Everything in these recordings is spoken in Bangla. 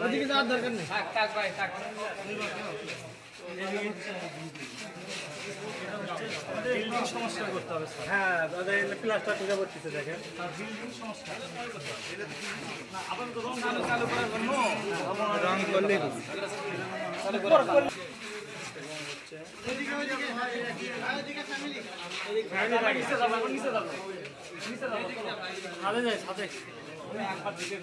ওদিকে যাওয়ার দরকার নেই। থাক ভাই থাক। বিল্ডিং সমস্যা করতে হবে স্যার। হ্যাঁ দাদা প্লাস্টার ঠিক করতেছে দেখেন। বিল্ডিং সমস্যা আবার তো রং চালু করার জন্য রং করলে চালু করে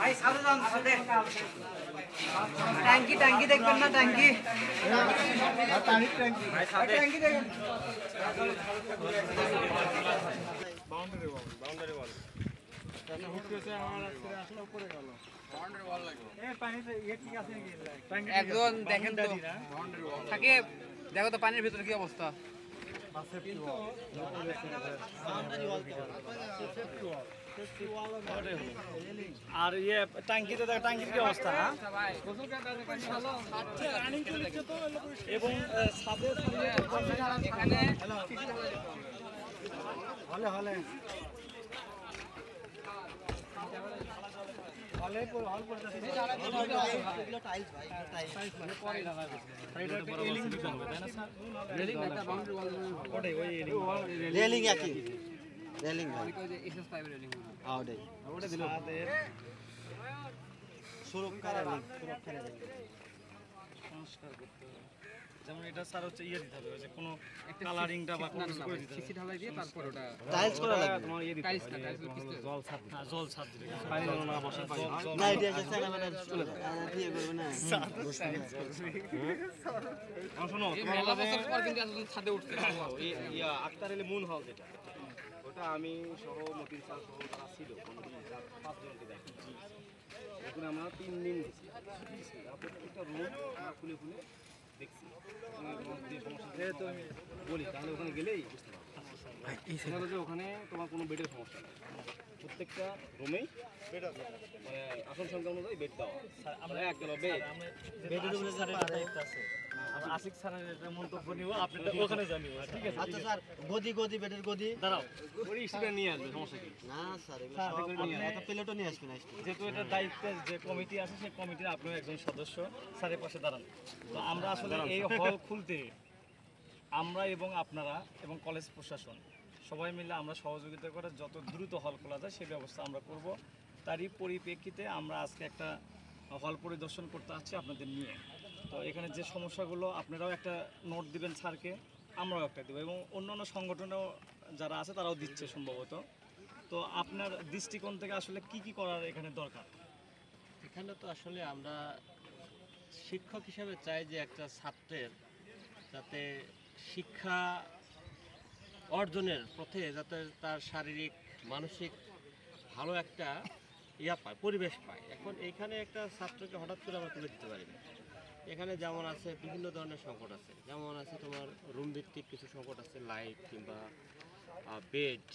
ভাই সাথে যান সাথে। ট্যাঙ্কি ট্যাঙ্কি দেখবেন না ট্যাঙ্কি ট্যাঙ্কি দেখেন। বাউন্ডারি ওয়াল একজন দেখেন তো থাকে দেখো তো পানির ভিতরে কি অবস্থা। আর ইয়ে ট্যাঙ্কিতে দেখ ট্যাঙ্কির কি অবস্থা এবং ছাদে এখানে হলে হলে হলে হল পড়তেছে রেলিং একই রেলিং সুরক্ষা রেলিং সংস্কার করতে হবে। যেমন এটা স্যার হচ্ছে ইয়ে দিতে হবে যে কোনো কালারিংটা বা কোনো কিছু করে দিতে হবে। সিসি ঢালাই দিয়ে তারপর ওটা টাইলস করা লাগবে তোমার ইয়ে দিতে টাইলস হবে, না টাইলস পিছতে জল ছাদ দিতে হবে। জল ছাদ দিতে হবে। পানি যেন না বসে পানি না এটা আছে সেকেন্ড চলে দিয়ে করবে না শোনো এই মেলা বছর পর কিন্তু এতদিন ছাদে উঠতে ইয়া আক্তার আলী মুন হল যেটা ওটা আমি সহ মতিন স্যার সহ যারা ছিল কোনোদিন যার 5 জনকে দেখি ওখানে আমরা 3 দিন গেছি প্রত্যেকটা রুম আমরা খুলে দেখছি যে সমস্যা বলি তাহলে ওখানে গেলেই বুঝতে পারবো যে ওখানে তোমার কোনো বেডের সমস্যা নেই প্রত্যেকটা রুমেই বেড আছে মানে আসন সংখ্যা অনুযায়ী বেড দেওয়া আমরা একদম বেড বেডের উপরে স্যার এটা দায়িত্ব আছে। আমরা আশিক স্যারের এটা মন্তব্য নিব, আপনি ওখানে জানিব। ঠিক আছে আচ্ছা স্যার গদি বেডের গদি দাঁড়াও, ওই স্টুডেন্ট নিয়ে আসবে সমস্যা কি না স্যার এগুলো সব আপনি একটা প্লেটও নিয়ে আসবেন যেহেতু এটা দায়িত্বের যে কমিটি আছে সেই কমিটির আপনিও একজন সদস্য, স্যারের পাশে দাঁড়ান। তো আমরা আসলে এই হল খুলতে আমরা এবং আপনারা এবং কলেজ প্রশাসন সবাই মিলে আমরা সহযোগিতা করে যত দ্রুত হল খোলা যায় সেই ব্যবস্থা আমরা করব। তারই পরিপ্রেক্ষিতে আমরা আজকে একটা হল পরিদর্শন করতে আসছি আপনাদের নিয়ে। তো এখানে যে সমস্যাগুলো আপনারাও একটা নোট দিবেন স্যারকে, আমরাও একটা দেবো এবং অন্যান্য সংগঠনও যারা আছে তারাও দিচ্ছে সম্ভবত। তো আপনার দৃষ্টিকোণ থেকে আসলে কি করার এখানে দরকার? এখানে তো আসলে আমরা শিক্ষক হিসেবে চাই যে একটা ছাত্রের যাতে শিক্ষা অর্জনের পথে যাতে তার শারীরিক মানসিক ভালো একটা পায়, পরিবেশ পায়। এখন এইখানে একটা ছাত্রকে হঠাৎ করে আমরা তুলে দিতে পারি না। এখানে যেমন আছে বিভিন্ন ধরনের সংকট আছে, যেমন আছে তোমার রুম ভিত্তিক কিছু সংকট আছে, লাইট কিংবা বেড,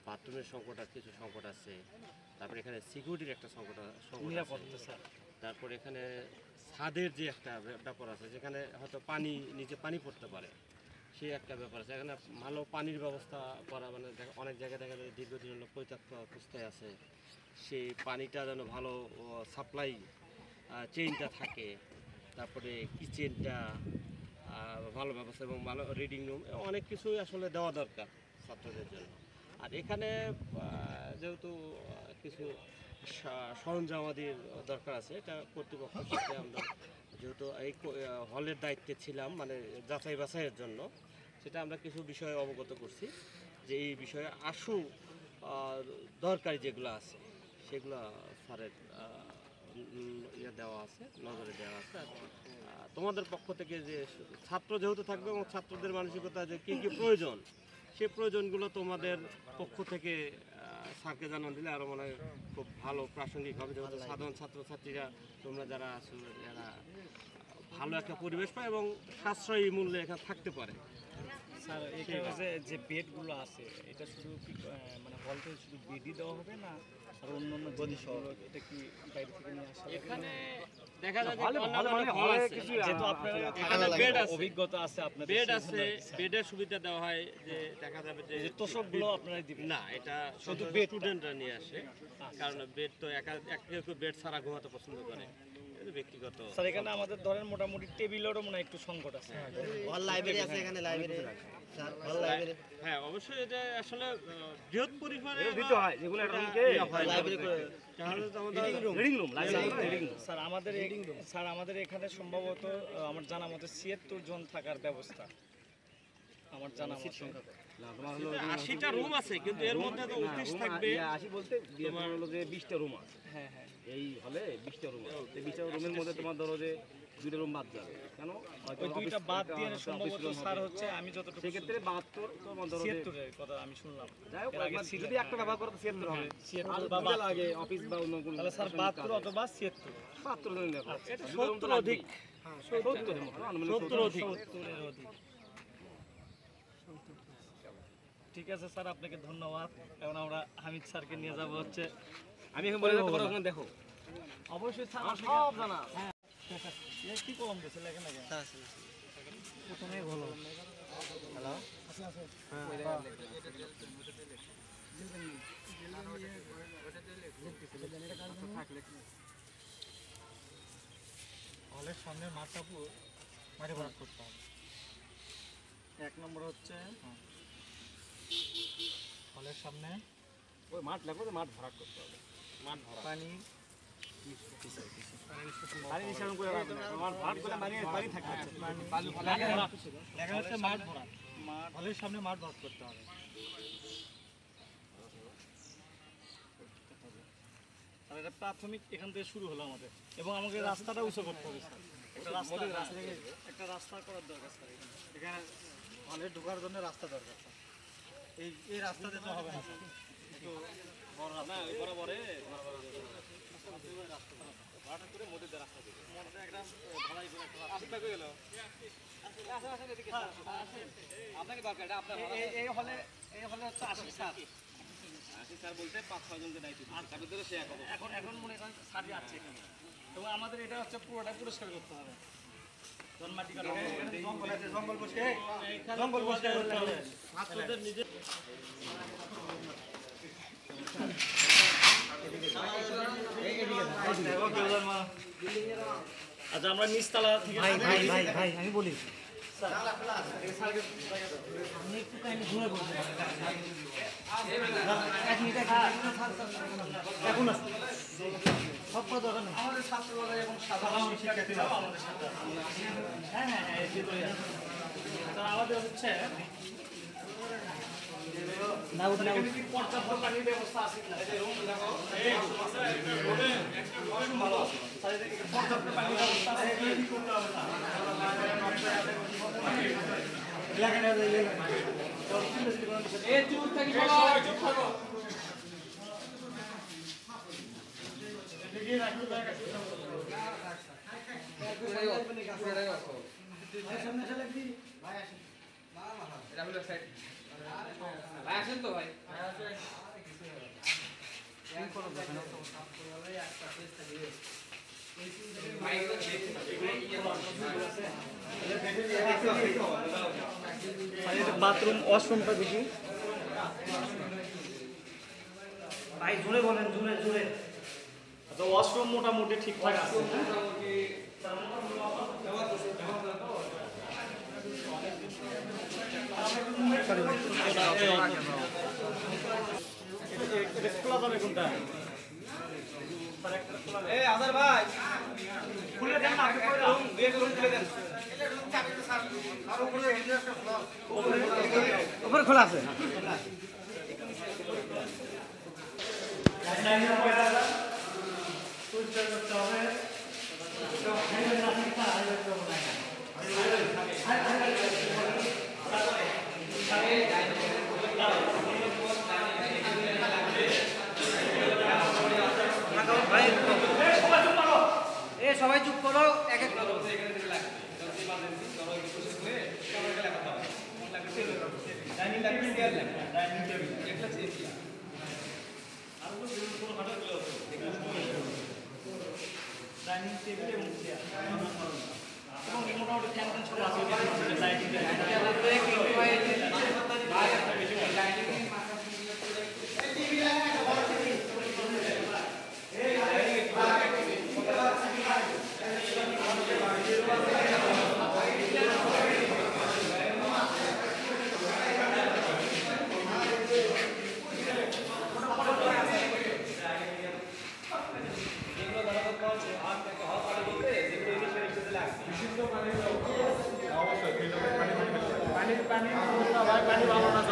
বাথরুমের সংকট আছে, কিছু সংকট আছে। তারপরে এখানে সিকিউরিটির একটা সংকট নিরাপত্তা স্যার। তারপর এখানে ছাদের যে একটা ব্যাপার আছে, যেখানে হয়তো নিচে পানি পড়তে পারে, সেই একটা ব্যাপার আছে। এখানে ভালো পানির ব্যবস্থা করা, মানে অনেক জায়গায় দেখা যায় দীর্ঘদিন হলো পরিত্যক্ত অবস্থায় আছে, সেই পানিটা যেন ভালো সাপ্লাই চেইনটা থাকে। তারপরে কিচেনটা ভালো ব্যবস্থা এবং ভালো রিডিং রুম, অনেক কিছুই আসলে দেওয়া দরকার ছাত্রদের জন্য। আর এখানে যেহেতু কিছু সরঞ্জাম আমাদের দরকার আছে, এটা কর্তৃপক্ষের সাথে আমরা যেহেতু এই হলের দায়িত্বে ছিলাম, মানে যাচাই বাছাইয়ের জন্য, সেটা আমরা কিছু বিষয়ে অবগত করছি যে এই বিষয়ে আশু দরকারি যেগুলো আছে সেগুলো স্যারের দেওয়া আছে, নজরে দেওয়া আছে। আর তোমাদের পক্ষ থেকে যে ছাত্র যেহেতু থাকবে এবং ছাত্রদের মানসিকতা যে কী কী প্রয়োজন, সেই প্রয়োজনগুলো তোমাদের পক্ষ থেকে স্যারকে জানান দিলে আরও মনে হয় খুব ভালো প্রাসঙ্গিক হবে। যেহেতু সাধারণ ছাত্রছাত্রীরা তোমরা যারা আছো যারা ভালো একটা পরিবেশ পায় এবং সাশ্রয়ী মূল্যে এখানে থাকতে পারে। স্যার এখানে যে বেডগুলো আছে এটা শুধু মানে হলতে শুধু বেডই দেওয়া হবে না আর অন্যান্য গদি সহ এটা কি বাইরে থেকে নিয়ে আসা লাগে? এখানে দেখা যায় যে ভালো অন্যান্য মানে হল হলে আছে। কিছু যেহেতু আপনার এখানে বেড আছে, অভিজ্ঞতা আছে আপনাদের, বেড আছে, বেডের সুবিধা দেওয়া হয় যে দেখা যাবে যে যে তোষকগুলো আপনারাই দিবেন। না, এটা শুধু bed টা। স্টুডেন্টরা নিয়ে আসে, কারণ বেড তো কেউ বেড ছাড়া ঘুমাতে পছন্দ করে, এটা ব্যক্তিগত। স্যার এখানে আমাদের ধরেন মোটামুটি টেবিলেরও মনে হয় একটু সংকট আছে। হল লাইব্রেরি আছে এখানে, লাইব্রেরি স্যার হল লাইব্রেরি হ্যাঁ, অবশ্যই এটা আসলে বৃহৎ পরিমাণে দিতে হয় যেগুলো একটা রুমকে লাইব্রেরি করে তাহলে তো আমাদের reading room reading room sir আমাদের এখানে সম্ভবত আমার জানা মতে ৭৬ জন থাকার ব্যবস্থা আমার জানা মতে। না তোমার হলো 80টা রুম আছে, কিন্তু এর মধ্যে তো অফিস থাকবে। 80 বলতে তোমার হলো যে 20টা রুম আছে হ্যাঁ হ্যাঁ এই হলে 20টা রুম আছে। এই 20টা রুমের মধ্যে তোমার ধরো যে 2টা রুম বাদ যাবে, কেন হয়তো ওই দুইটা অফিস বাদ দিয়ে একটা সম্ভবত অফিস রুম স্যার হবে। হচ্ছে আমি যতটুকু সেক্ষেত্রে 72 তোমার ধরো যে ৭৬ এর কথা আমি শুনলাম। যাই হোক এর আগে একবার ছিল, যদি একটা ব্যবহার করো তো 76 হবে। ৭৬ আর বা দুইটা লাগে অফিস বা অন্য কোনো তাহলে স্যার 72 অথবা ৭৬। 72 জন দেখো এটা 70 অধিক। 70 এর মতো আনুমানিক 70 অধিক। ৭০ এর অধিক। ঠিক আছে স্যার, আপনাকে ধন্যবাদ। এখন আমরা হামিদ স্যারকে নিয়ে যাব হচ্ছে। আমি এখন বলে দিতে পারো ওখানে দেখো অবশ্যই স্যার আমার সব জানা হ্যাঁ কি কলম দিয়েছে লেখেন আগে স্যার আছে প্রথমে ভালো হ্যালো হলের সামনে মাঠটা পুরো মাঠে ভরাট করতে হবে। এক নম্বর হচ্ছে হলের সামনে ওই মাঠ লাগবে তো মাঠ ভরাট করতে হবে মাঠ ভরা। পানি পানি নিঃসরণ করে রাখবে না মাঠ ভরাট করে পানি থাকবে লেখা হচ্ছে মাঠ ভরাট। হলের সামনে মাঠ ভরাট করতে হবে। আর এটা প্রাথমিক এখান থেকে শুরু হলো আমাদের, এবং আমাকে রাস্তাটা উঁচু করতে হবে স্যার। একটা রাস্তা করার দরকার স্যার। এখানে হলে ঢোকার জন্য রাস্তা দরকার স্যার। এই রাস্তাতে তো হবে না স্যার, একটু বড় রাস্তা বরাবরে রাস্তা করে মধ্যে রাস্তা দেবে, মধ্যে একটা ঢালাই করে একটা রাস্তা করে গেল। আপনাকে দরকার এটা আপনার এই হলে হচ্ছে 80 স্যার। 80 স্যার বলতে 5-6 জনকে দায়িত্ব দিচ্ছে তার ভিতরে সে এখন মনে করেন সারি আছে এখানে, এবং আমাদের এটা হচ্ছে পুরোটা পরিষ্কার করতে হবে। জন্মাটি কাটা জঙ্গল আছে, জঙ্গল পরিষ্কার করতে হবে। ছাত্রদের নিজে আচ্ছা আমরা নিচতলা থেকে ভাই আমি বলি এখন সব কথা দরকার নেই। আমাদের ছাত্ররা এবং সাধারণ শিক্ষার্থীরা আমাদের সাথে আছে। হ্যাঁ হ্যাঁ হ্যাঁ, এই ভিতরে আছে। তো আমাদের হচ্ছে এখানে কি পর্যাপ্ত পানির ব্যবস্থা আছে কিনা? এই যে রুম দেখো, এই রুমে ভালো আছে। তাহলে এখানে পর্যাপ্ত পানির ব্যবস্থা আছে কিনা কি করতে হবে না। এই চুপ থেকে বলো, চুপ থাকো। ভাই আসেন তো ভাই। বাথরুম ওয়াশরুমটা দেখি ভাই, জোরে বলেন, জোরে জোরে। আচ্ছা ওয়াশরুম মোটামুটি ঠিকঠাক আছে। এটা খোলা যাবে কোনটা? এই আজার ভাই খুলে দেন না, আপনি করে দাও। খুলে দেন উপরে খোলা আছে পরিষ্কার করতে হবে। সবাই চুপ করো, এক এক করো। Dining table, dining table. Dining table এবং চেয়ার এবং মোটামুটি ফ্যান ফ্যান সব আছে লাইটিং পানির অবস্থা ভাই, পানি ভালো না।